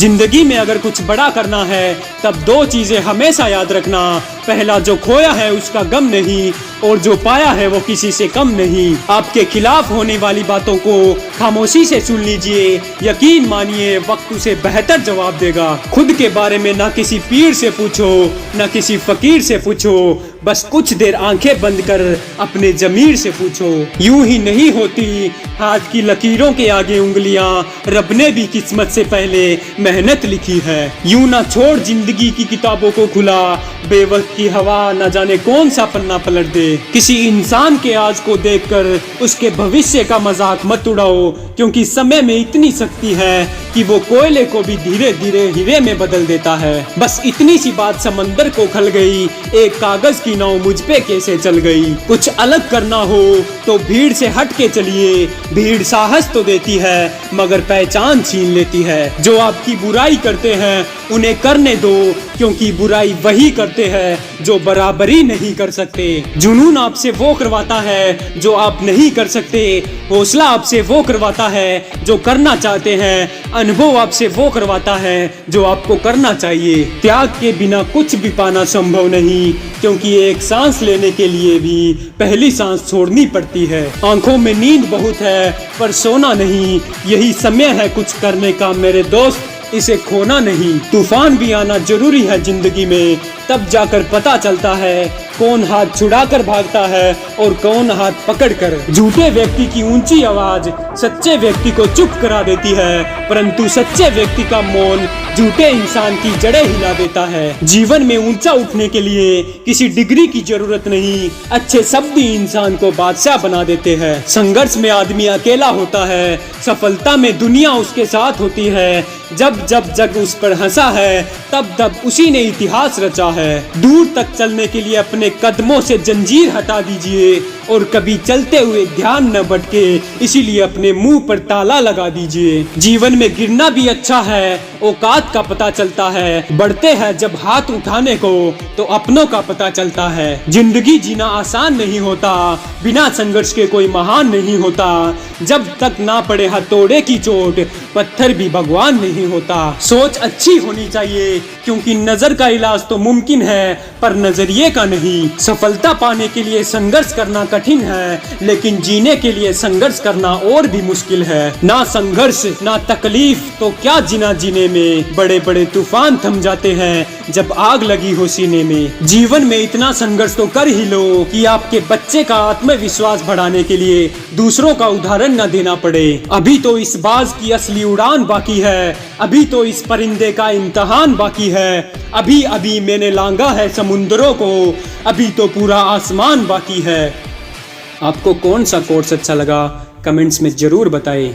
जिंदगी में अगर कुछ बड़ा करना है तब दो चीजें हमेशा याद रखना, पहला जो खोया है उसका गम नहीं, और जो पाया है वो किसी से कम नहीं। आपके खिलाफ होने वाली बातों को खामोशी से सुन लीजिए, यकीन मानिए वक्त उसे बेहतर जवाब देगा। खुद के बारे में ना किसी पीर से पूछो, ना किसी फकीर से पूछो, बस कुछ देर आंखें बंद कर अपने जमीर से पूछो। यूं ही नहीं होती हाथ की लकीरों के आगे उंगलियां, रब ने भी किस्मत से पहले मेहनत लिखी है। यूं ना छोड़ जिंदगी की किताबों को खुला, बेवक्त की हवा न जाने कौन सा पन्ना पलट दे। किसी इंसान के आज को देखकर उसके भविष्य का मजाक मत उड़ाओ, क्योंकि समय में इतनी शक्ति है कि वो कोयले को भी धीरे धीरे हीरे में बदल देता है। बस इतनी सी बात समंदर को खल गई, एक कागज की नाव मुझ पे कैसे चल गई। कुछ अलग करना हो तो भीड़ से हट के चलिए, भीड़ साहस तो देती है मगर पहचान छीन लेती है। जो आपकी बुराई करते हैं उन्हें करने दो, क्योंकि बुराई वही करते हैं जो बराबरी नहीं कर सकते। जुनून आपसे वो करवाता है जो आप नहीं कर सकते, हौसला आपसे वो करवाता है जो करना चाहते हैं, अनुभव आपसे वो करवाता है जो आपको करना चाहिए। त्याग के बिना कुछ भी पाना संभव नहीं, क्योंकि एक सांस लेने के लिए भी पहली सांस छोड़नी पड़ती है। आंखों में नींद बहुत है पर सोना नहीं, यही समय है कुछ करने का मेरे दोस्त, इसे खोना नहीं। तूफान भी आना जरूरी है जिंदगी में, तब जाकर पता चलता है कौन हाथ छुड़ाकर भागता है और कौन हाथ पकड़कर। झूठे व्यक्ति की ऊंची आवाज सच्चे व्यक्ति को चुप करा देती है, परंतु सच्चे व्यक्ति का मौन झूठे इंसान की जड़ें हिला देता है। जीवन में ऊंचा उठने के लिए किसी डिग्री की जरूरत नहीं, अच्छे शब्द ही इंसान को बादशाह बना देते हैं। संघर्ष में आदमी अकेला होता है, सफलता में दुनिया उसके साथ होती है। जब जब जग उस पर हंसा है तब तब उसी ने इतिहास रचा है। दूर तक चलने के लिए अपने कदमों से जंजीर हटा दीजिए और कभी चलते हुए ध्यान न भटके, इसीलिए अपने मुंह पर ताला लगा दीजिए। जीवन में गिरना भी अच्छा है, औकात का पता चलता है। बढ़ते हैं जब हाथ उठाने को तो अपनों का पता चलता है। जिंदगी जीना आसान नहीं होता, बिना संघर्ष के कोई महान नहीं होता। जब तक ना पड़े हथौड़े की चोट पत्थर भी भगवान नहीं होता। सोच अच्छी होनी चाहिए, क्योंकि नजर का इलाज तो मुमकिन है पर नजरिए का नहीं। सफलता पाने के लिए संघर्ष करना कठिन है, लेकिन जीने के लिए संघर्ष करना और भी मुश्किल है। ना संघर्ष ना तकलीफ तो क्या जीना, जीने में बड़े बड़े तूफान थम जाते हैं जब आग लगी हो सीने में। जीवन में इतना संघर्ष तो कर ही लो कि आपके बच्चे का आत्मविश्वास बढ़ाने के लिए दूसरों का उदाहरण न देना पड़े। अभी तो इस बाज की असली उड़ान बाकी है, अभी तो इस परिंदे का इम्तिहान बाकी है। अभी अभी मैंने लांगा है समुद्रों को, अभी तो पूरा आसमान बाकी है। आपको कौन सा कोर्स अच्छा लगा कमेंट्स में जरूर बताएं।